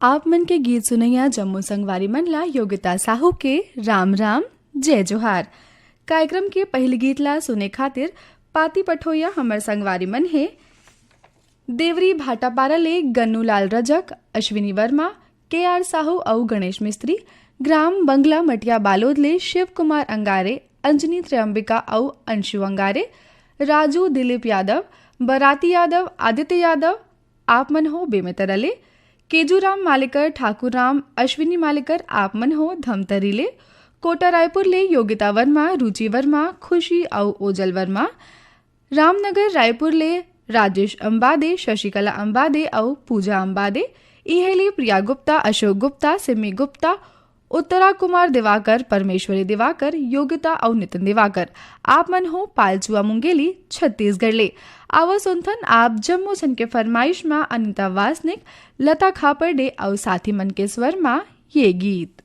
आप मन के गीत सुनैया जम्मू संगवारी मनला योगिता साहू के राम राम जय जोहार। कार्यक्रम के पहले गीत ला सुने खातिर पाती पठोया हमर संगवारी मन है देवरी भाटापारा ले गन्नू लाल रजक, अश्विनी वर्मा, के.आर. साहू और गणेश मिस्त्री, ग्राम बंगला मटिया बालोद ले शिव कुमार अंगारे, अंजनी त्र्यंबिका और अंशु अंगारे, राजू दिलीप यादव, बराती यादव, आदित्य यादव, आप मन हो बेमेतरले, केजूराम मालिकर, ठाकुर राम, अश्विनी मालिकर आप मन हो धमतरीले, कोटा रायपुर ले योगिता वर्मा, रुचि वर्मा, खुशी और ओजल वर्मा, रामनगर रायपुर ले राजेश अंबादे, शशिकला अंबादे और पूजा अंबादे, इहेली प्रिया गुप्ता, अशोक गुप्ता, सिमी गुप्ता, उत्तरा कुमार दिवाकर, परमेश्वरी दिवाकर, योगिता और नितिन दिवाकर आप मन हो पालचुआ मुंगेली छत्तीसगढ़ ले। आवा सुनथन आप जम्मू सन के फरमाइश में अनिता वासनिक, लता खापरडे और साथी मन के स्वर में ये गीत।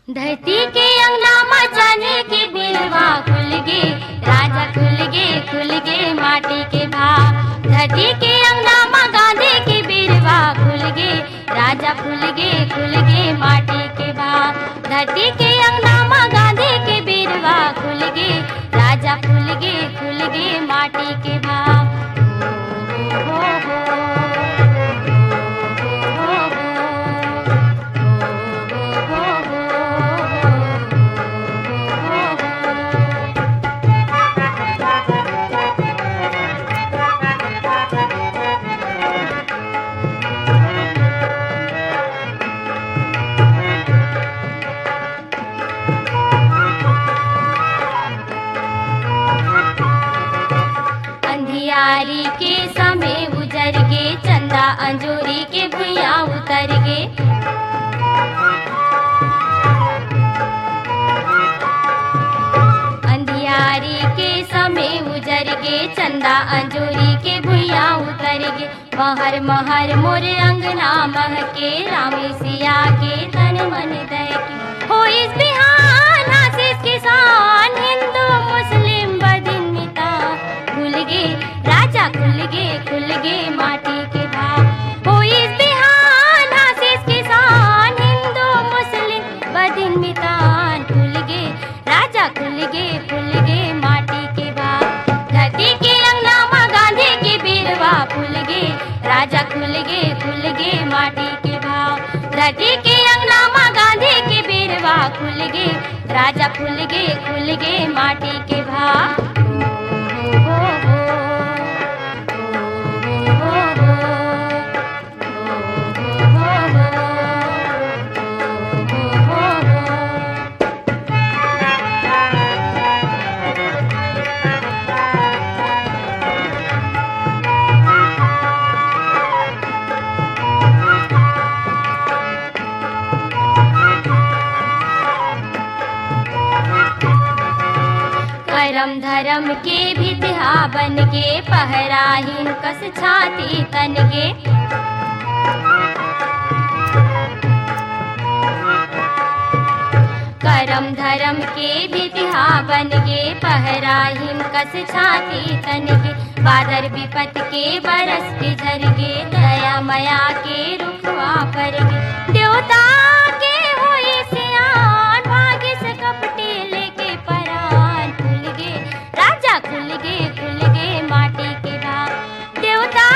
धरती के अंगना मचाने की बिलवा खुल गे, राजा खुल गे माटी के भाव। धरती के अंगना में गांधी की बिलवा खुल गे, राजा खुल गे माटी के भाव। धरती के अंगना में गांधी की बिलवा खुल गे, राजा खुल गे माटी के भाव। अंधियारी के समय उजर गे, चंदा अंजूरी के भुइया उतर गे। अंधियारी के समय उजर गे, चंदा अंजूरी के भुइया उतर गे। महर महर मोर अंगना महके, रामी सिया के तन मन दहके। हो इस बिहान आशीष किसान, हिंदू मुस्लिम बदिन मिता खुल गे, राजा खुल गे माटी के भाव। हो इस बिहान आशीष किसान, हिंदू मुस्लिम बदिन मितान खुल गे, राजा खुल गे माटी के भाव। धरती के अंगना में गांधी की बिरवा खुल गे, राजा खुल गे माटी के भाव। धरती के अंगना में गांधी की बिरवा खुल गे, राजा खुल गे माटी के भाव। करम धर्म के भितिहा बन गे, पहराहीन कस छाती तन गे। करम धर्म के भितिहा बन गे, पहराहीन कस छाती तन गे। बादर विपत के बरस के झर गे, दया मया के रुखवा पर गे। देवता के होई सियान, भाग्य से कपटे लेके परान खुल गे, राजा खुल गे माटी के भाव। देवता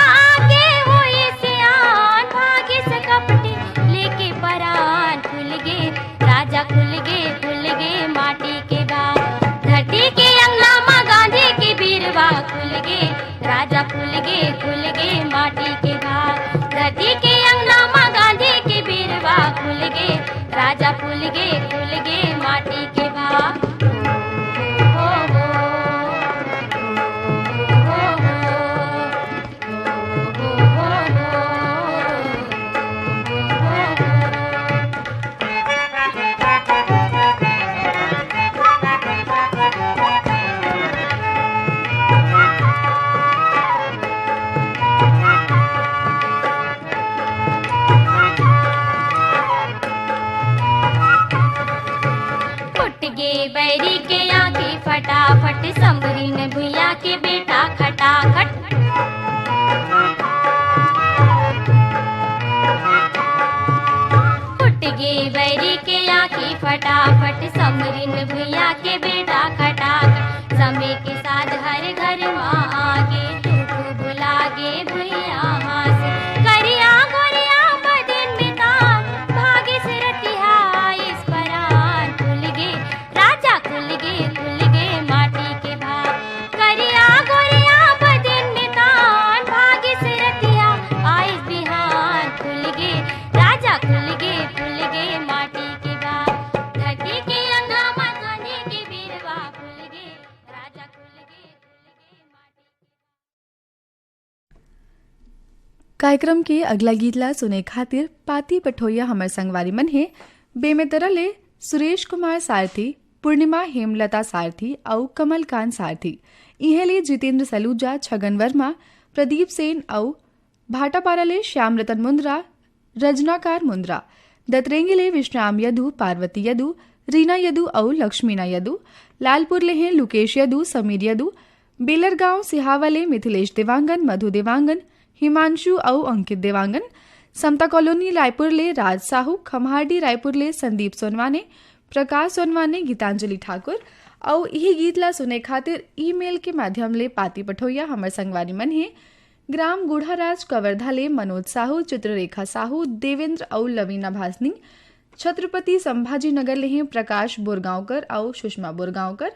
के होई सियान, भाग्य से कपटे लेके परान खुल गे, राजा खुल गे माटी के भाव। धरती के अंगना में गांधी की बिरवा खुल गे, राजा खुल गे माटी के भाव। धरती के अंगना में गांधी की बिरवा खुल गे, राजा खुल गे माटी के भाव। फटाफट समरीन भुइया के बेटा खटाखट। फुट गे बैरी के आँखी फटाफट समरीन भुइया के बेटा खटाखट। समय के साथ हर घर माँ आगे दुख बुलागे भुइया हासे। करिया गोरिया बदन बिता भागे से रतिहा इस परान। खुल गे राजा खुल गे माटी के भाग। करिया गोरिया बदन बिता भागे से रतिहा आइस बिहान। खुल गे राजा खुल गे माटी के भाग। धरती के अंगा मथाने के बीरवा खुल गे राजा खुल गे माटी। कार्यक्रम के अगला गीतला सुने खातिर पाती पठोइया हमर संगवारी मन है बेमेतरले सुरेश कुमार सारथी, पूर्णिमा हेमलता सारथी और कमलकांत सारथी। इहेले जितेंद्र सलूजा, छगन वर्मा, प्रदीप सेन और भाटापाराले श्याम रतन मुंद्रा, रजनाकार मुंद्रा। दतरेंगीले विश्राम यदु, पार्वती यदु, रीना यदु और लक्ष्मीना यदु। लालपुर ले हैं लुकेश यदु, समीर यदु। बेलरगांव सिहावाले मिथिलेश देवांगन, मधु देवांगन, हिमांशु और अंकित देवांगन। समता कॉलोनी रायपुर ले राज साहू, खमहारडी रायपुर ले संदीप सोनवाने, प्रकाश सोनवाने, गीतांजलि ठाकुर। और यही गीतला सुने खातिर ईमेल के माध्यम ले पाती पठोइया हमर संगवारी मन है ग्राम गुढ़ाराज कवर्धा ले मनोज साहू, चित्ररेखा साहू, देवेंद्र और लवीना भासनी। छत्रपति संभाजी नगर ले हैं प्रकाश बोरगांवकर और सुषमा बोरगांवकर।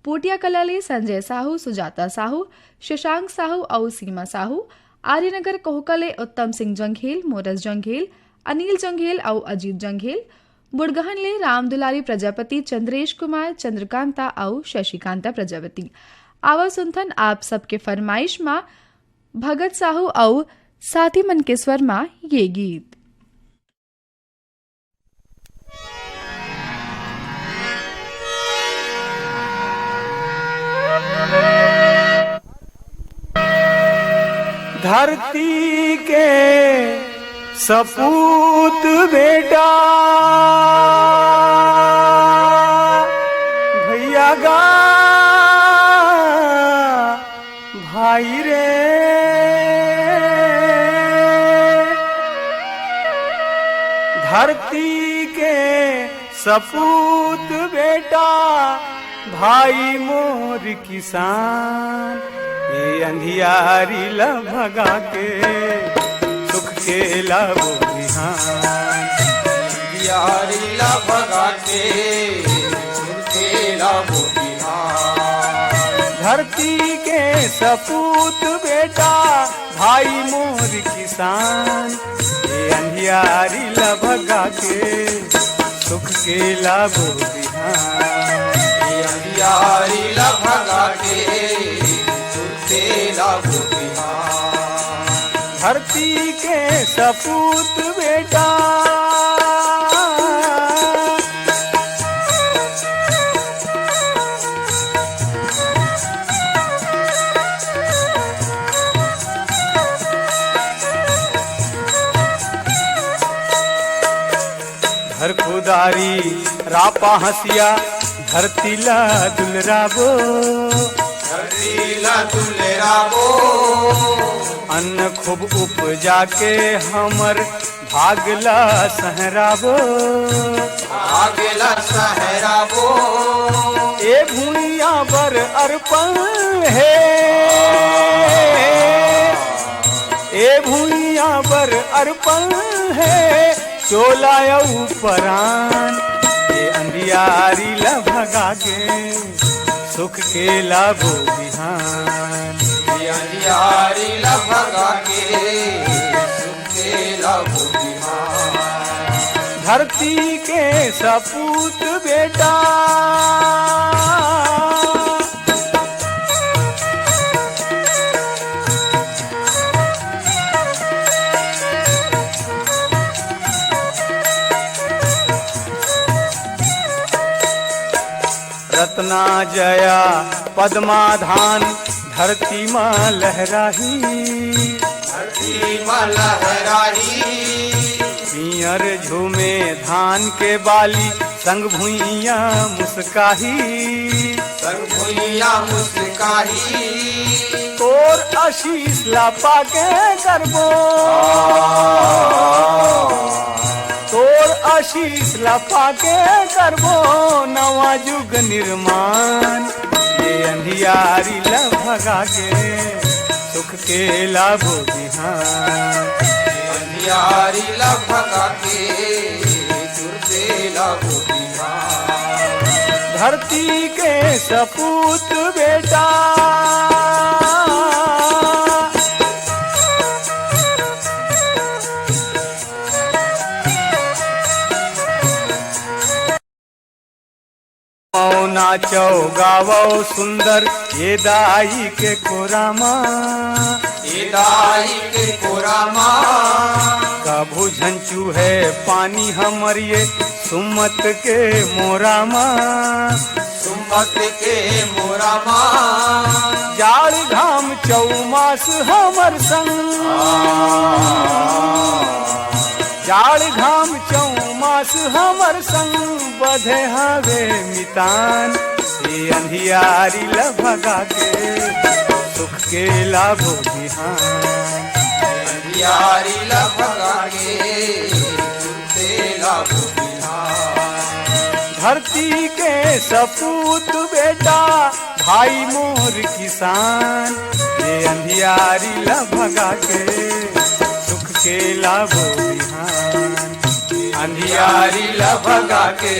पोटिया कला ले संजय साहू, सुजाता साहू, शशांक साहू और सीमा साहू। आर्यनगर कोहकले उत्तम सिंह जंघेल, मोरस जंघेल, अनिल जंघेल और अजीत जंघेल। बुड़गहन ले रामदुलारी प्रजापति, चंद्रेश कुमार, चंद्रकांता और शशिकांता प्रजापति। आवा सुनथन आप सबके फरमाइश माँ भगत साहू और साथी मन के स्वर माँ ये गीत। धरती के सपूत बेटा भैया गा भाई रे। धरती के सपूत बेटा भाई मोर किसान। ये अंधियारी ला भगा के सुख के लाबो बिहान। अंधियारी ला भगा के सुख के लाबो बिहान। धरती के सपूत बेटा भाई मोर किसान। ये अंधियारी ला भगा के सुख के लाबो बिहान। ये अंधियारी ला भगा के धरती के सपूत बेटा। धर खुदारी रापा हंसिया धरती ला दुलराबो। धरती ला दुलराबो अन्न खूब उपजा के हमर भागला सहराबो। भागला सहराबो ए भूइया बर अर्पण है। ए भूइया बर अर्पण है चोला परान। ये अंधियारी ला भगा के सुख के लाबो बिहान। ये अंधियारी ला भगा के सुख के लाबो बिहान। धरती के सपूत बेटा। रत्ना जया पद्माधान धरती माँ लहराही। धरती माँ लहराही पियर झूमे धान के बाली संग भुइया मुस्काही। संग भुइया मुस्काही तोर आशीष ला पाके करबो तोर आशीष ला पाके करबो नवा युग निर्माण ये अंधियारी ला भगा के सुख के लाभो बिहान अंधियारी ला भगा के सुरते लाभो बिहान धरती के सपूत बेटा नाचो गावो सुंदर ये दाई के कोरामा ये दाई के कोरामा कभू झंचू है पानी हमर ये सुमत के मोरामा सुमत के मोरामा जाड़ घाम चौमास हमर संग जाड़ घाम चौमास हमर संग बधे हवे मितान ये अंधियारी ला भगा के सुख के लाभो बिहान अंधियारी ला भगा के सुरते लाभो धरती के सपूत बेटा भाई मोर किसान ये अंधियारी ला भगा के सुख के लाभो बिहान अंधियारी ला भगा के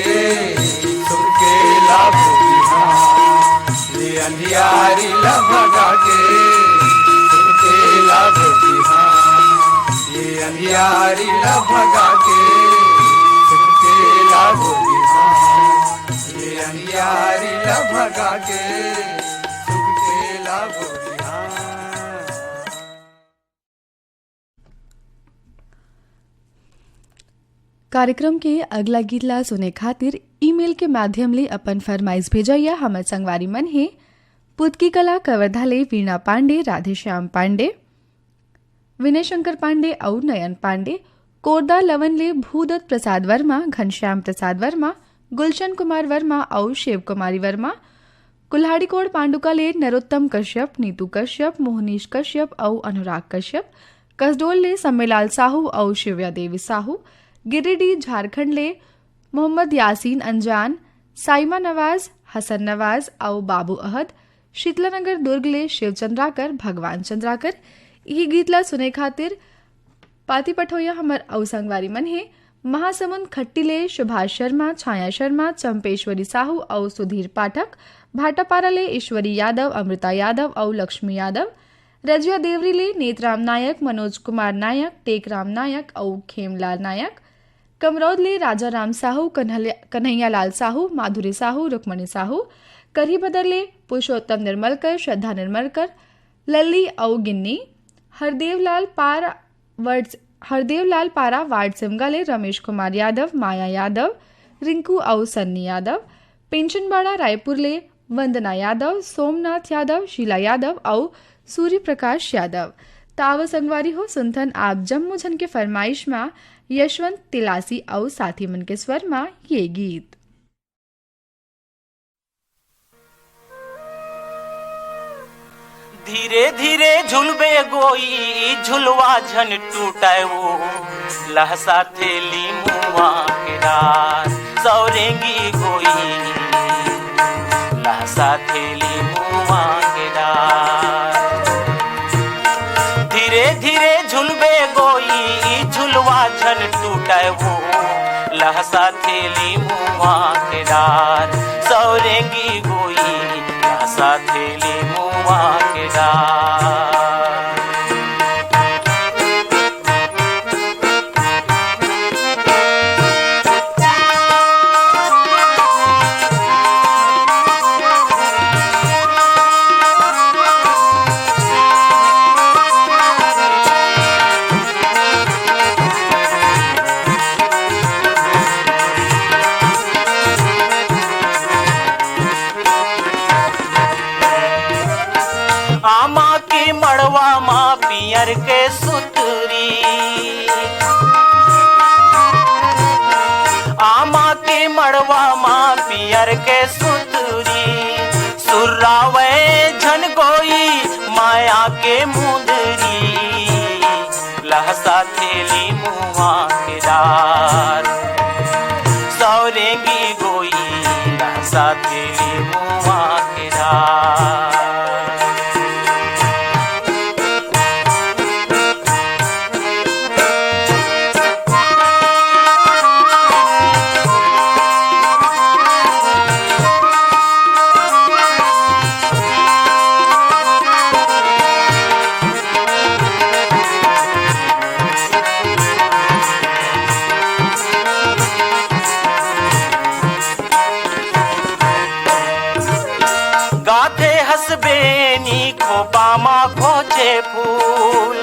सुख के लाभो बिहान ये अंधियारी ला भगा के सुख के लाभो बिहान ये अंधियारी ला भगा के सुख के लाभो ये अंधियारी ला भगा के सुख के लाभो बिहान। कार्यक्रम के अगला गीत ला सुने खातिर ईमेल के माध्यम ले अपन फरमाइश भेजैया हमर संगवारी मन है पुतकी कला कवर्धा ले वीणा पांडे, राधेश्याम पांडे, विनय शंकर पांडे और नयन पांडे, कोरदा लवन ले भूदत्त प्रसाद वर्मा, घनश्याम प्रसाद वर्मा, गुलशन कुमार वर्मा और शिव कुमारी वर्मा, कुल्हाड़ीकोट पांडुका ले नरोत्तम कश्यप, नीतू कश्यप, मोहनीश कश्यप और अनुराग कश्यप, कसडोल ले सम्मेलाल साहू और शिव्या देवी साहू, गिरिडीह झारखंड ले मोहम्मद यासीन अंजान, साइमा नवाज, हसन नवाज और बाबू अहद, शीतलानगर दुर्ग ले शिव चंद्राकर, भगवान चंद्राकर। यही गीतला सुने खातिर पाती पठोया हमर अवसंगवारी मन है महासमुंद खट्टी ले सुभाष शर्मा, छाया शर्मा, चंपेश्वरी साहू और सुधीर पाठक, भाटापारा ले ईश्वरी यादव, अमृता यादव और लक्ष्मी यादव, रजिया देवरी ले नेतराम नायक, मनोज कुमार नायक, टेकराम नायक और खेमलाल नायक, कमरौद ले राजा राम साहू, कन्हैया लाल साहू, माधुरी साहू, रुक्मणी साहू, करही बदर ले पुरुषोत्तम निर्मलकर, श्रद्धा निर्मलकर, लल्ली और गिन्नी, हरदेवलाल पारा वार्ड सिमगा ले रमेश कुमार यादव, माया यादव, रिंकू और सन्नी यादव, पेंशनबाड़ा रायपुर ले वंदना यादव, सोमनाथ यादव, शीला यादव और सूर्य प्रकाश यादव। ताव संगवारी हो सुनथन आप जम्मू झन के फरमाइश में यशवंत तिलासी और साथी मन के स्वर में ये गीत। धीरे धीरे झुलबे गोई झुलवा झन टूटे वो लहसा थेली मुआ के रात सौरेंगी गोई लहसा थेली मुआ के रात धीरे धीरे झुलबे गोई झुलवा झन टूटे वो लहसा थेली मुआ के रात सौरेंगी गोई लहसा थेली मुआ के रात आमा की मड़वा माँ पियर के सुतरी आमा की मड़वा माँ पियर के सुतरी सुरावे झन गोई माया के मुंदरी लहसा थेली मुआ के डार सौरेंगी गोई लहसा थेली मुआ के डार खोपामा खोचे फूल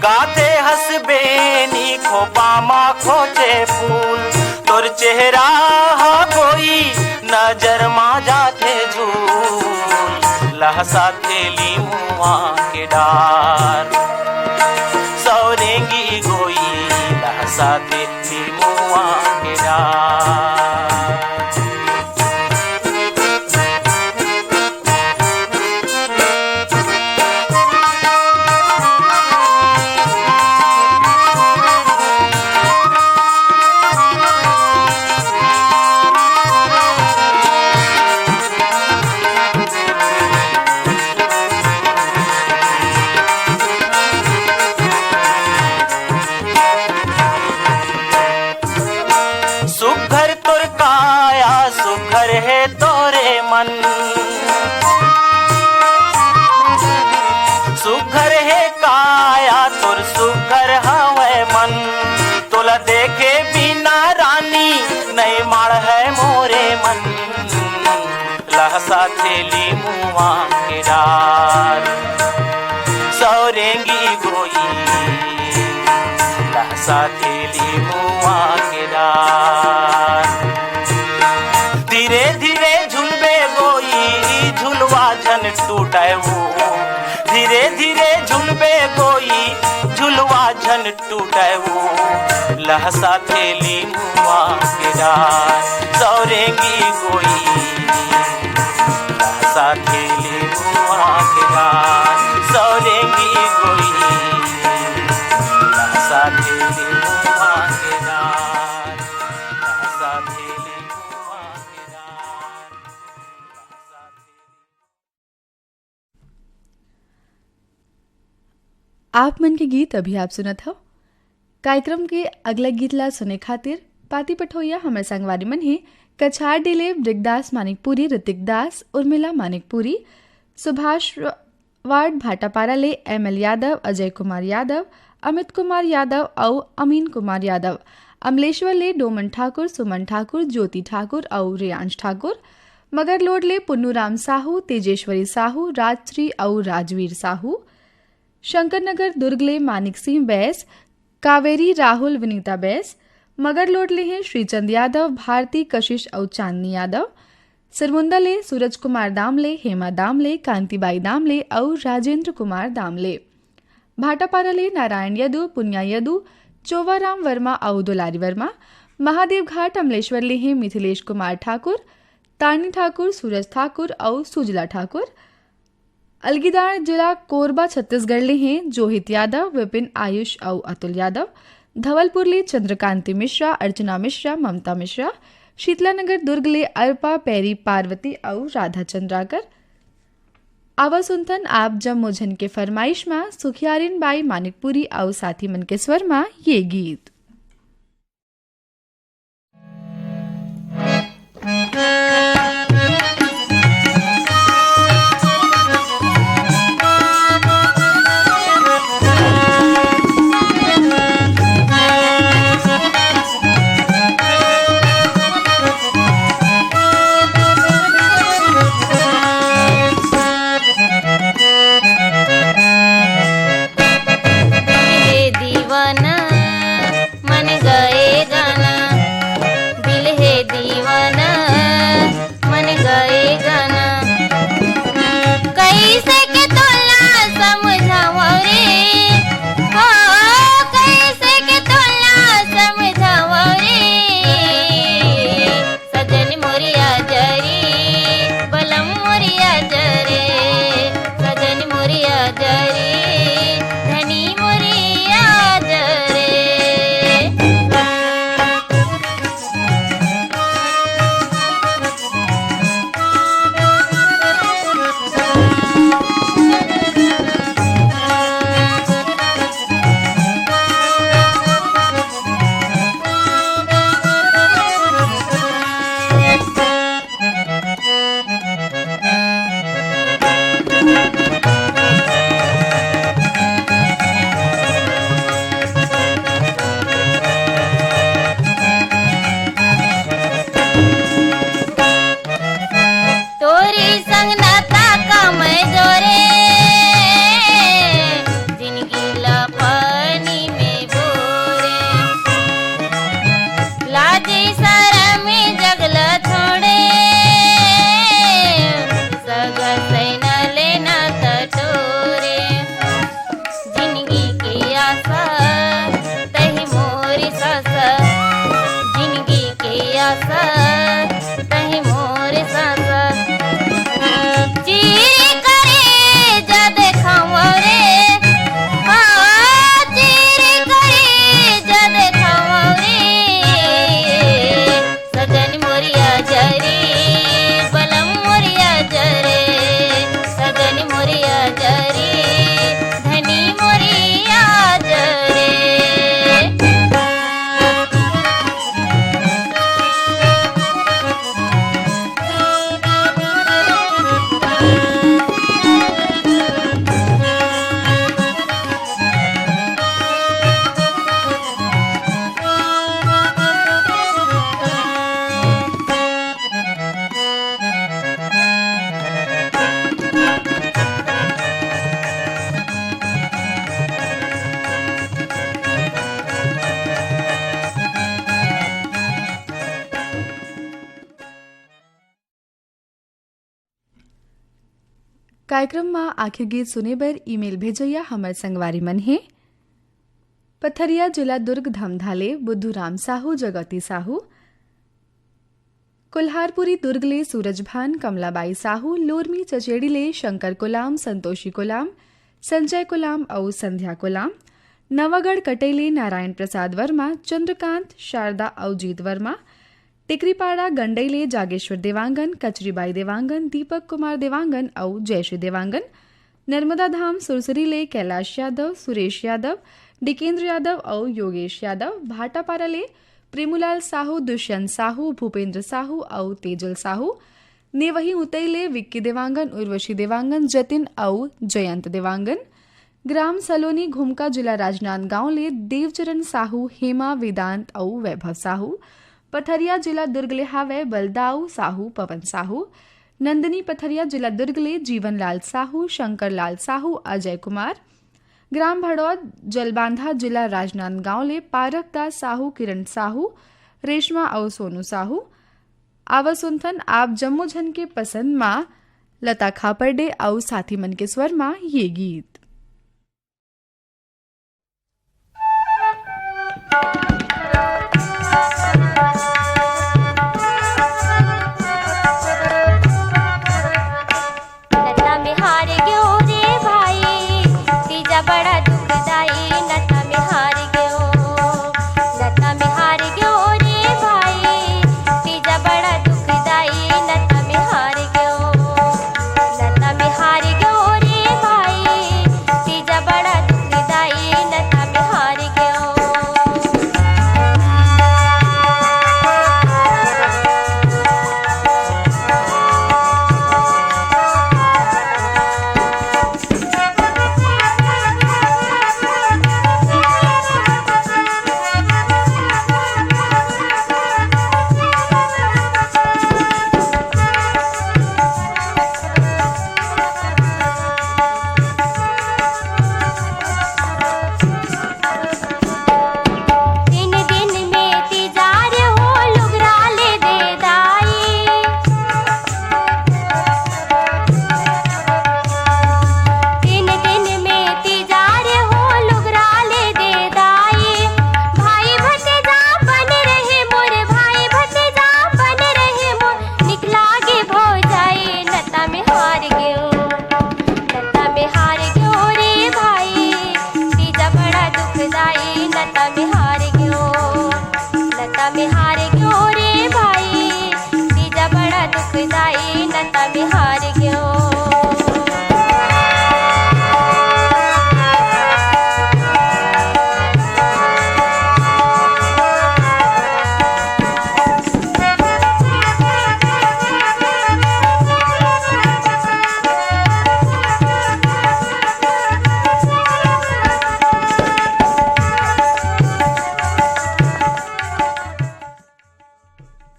गाते हसबेनी खोपामा खोचे फूल तोर चेहरा हा कोई नजर मा जाते झूल लहसा थेली मुआ के डार सौरेंगी गोई लहसा थेली मुआ के डार है तोरे मन सुघर है काया तोर सुघर हवे मन तोला देखे बिना रानी नहीं मार है मोरे मन लहसा थेली मुआ के डार सौरेंगी गोई लहसा थेली मुआ के डार धीरे धीरे झुलबे गोई झुलवा झन टूटे वो धीरे धीरे झुलबे गोई झुलवा झन टूटे वो लहसा थेली मुआ के डार सौरेंगी गोई लहसा थेली मुआ के डार सौरेंगी गोई लहसा थेली मुआ के डार लहसा थेली आप मन के गीत अभी आप सुनत हो। कार्यक्रम के अगला गीत ला सुने खातिर पाती पठोइया हमर संगवारी मन है कछार डिले ब्रिगदास मानिकपुरी, ऋतिक दास, उर्मिला मानिकपुरी, सुभाष वार्ड भाटापारा ले ML यादव, अजय कुमार यादव, अमित कुमार यादव और अमीन कुमार यादव, अमलेश्वर ले डोमन ठाकुर, सुमन ठाकुर, ज्योति ठाकुर और रियांश ठाकुर, मगर लोड ले पुन्नूराम साहू, तेजेश्वरी साहू, राजश्री और राजवीर साहू, शंकरनगर दुर्ग ले मानिक सिंह बैस, कावेरी राहुल विनीता बैस, मगर लोड ले हैं श्रीचंद यादव, भारती कशिश और चांदनी यादव, सिरमुंदा ले सूरज कुमार दामले, हेमा दामले, कांतिबाई दामले और राजेंद्र कुमार दामले, भाटापारा ले नारायण यदु, पुनिया यदु, चोवाराम वर्मा और दुलारी वर्मा, महादेव घाट अमलेश्वर ले हैं मिथिलेश कुमार ठाकुर, तारनी ठाकुर, सूरज ठाकुर और सुजला ठाकुर, अलगीदार जिला कोरबा छत्तीसगढ़ ले हैं जोहित यादव, विपिन आयुष और अतुल यादव, धवलपुर ले चंद्रकांति मिश्रा, अर्चना मिश्रा, ममता मिश्रा, शीतलानगर दुर्ग ले अर्पा पैरी पार्वती और राधा चंद्राकर। आवा सुनतन आप जब मुझन के फरमाइश में सुखियारिन बाई मानिकपुरी और साथी मन के स्वर में ये गीत। कार्यक्रम में आखिर गीत सुने बर ईमेल भेजैया हमर संगवारी मन है पथरिया जिला दुर्ग धमधाले बुद्धूराम साहू जगती साहू, कुल्हारपुरी दुर्गले सूरजभान कमलाबाई साहू, लोरमी चचेड़ीले शंकर कोलाम संतोषी कोलाम संजय कोलाम और संध्या कोलाम, नवागढ़ कटेले नारायण प्रसाद वर्मा चंद्रकांत शारदा और जीत वर्मा, टिकरीपाड़ा गंडईले जागेश्वर देवांगन कचरीबाई देवांगन दीपक कुमार देवांगन और जयश्री देवांगन, नर्मदा धाम सुरसरीले कैलाश यादव सुरेश यादव डिकेंद्र यादव और योगेश यादव, भाटापाराले प्रेमुलाल साहू दुष्यंत साहू भूपेंद्र साहू और तेजल साहू, नेवही उतईले विक्की देवांगन उर्वशी देवांगन जतिन और जयंत देवांगन, ग्राम सलोनी घुमका जिला राजनांदगांव ले देवचरण साहू हेमा वेदांत और वैभव साहू, पथरिया जिला दुर्गले हावे बलदाऊ साहू पवन साहू, नंदनी पथरिया जिला दुर्गले जीवनलाल साहू शंकर लाल साहू अजय कुमार, ग्राम भड़ौद जलबांधा जिला राजनांदगांव ले पारकदास साहू किरण साहू रेशमा और सोनू साहू, आवसुंथन आप जम्मू झन के पसंद माँ लता खापर्डे और साथी मन के स्वर माँ ये गीत।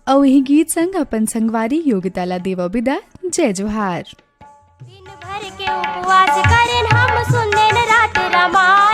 और यही गीत संग अपन संगवारी योगिताला देवा बिदा जय जोहार। दिन भर के उपवास करें हम सुनने रात रामा।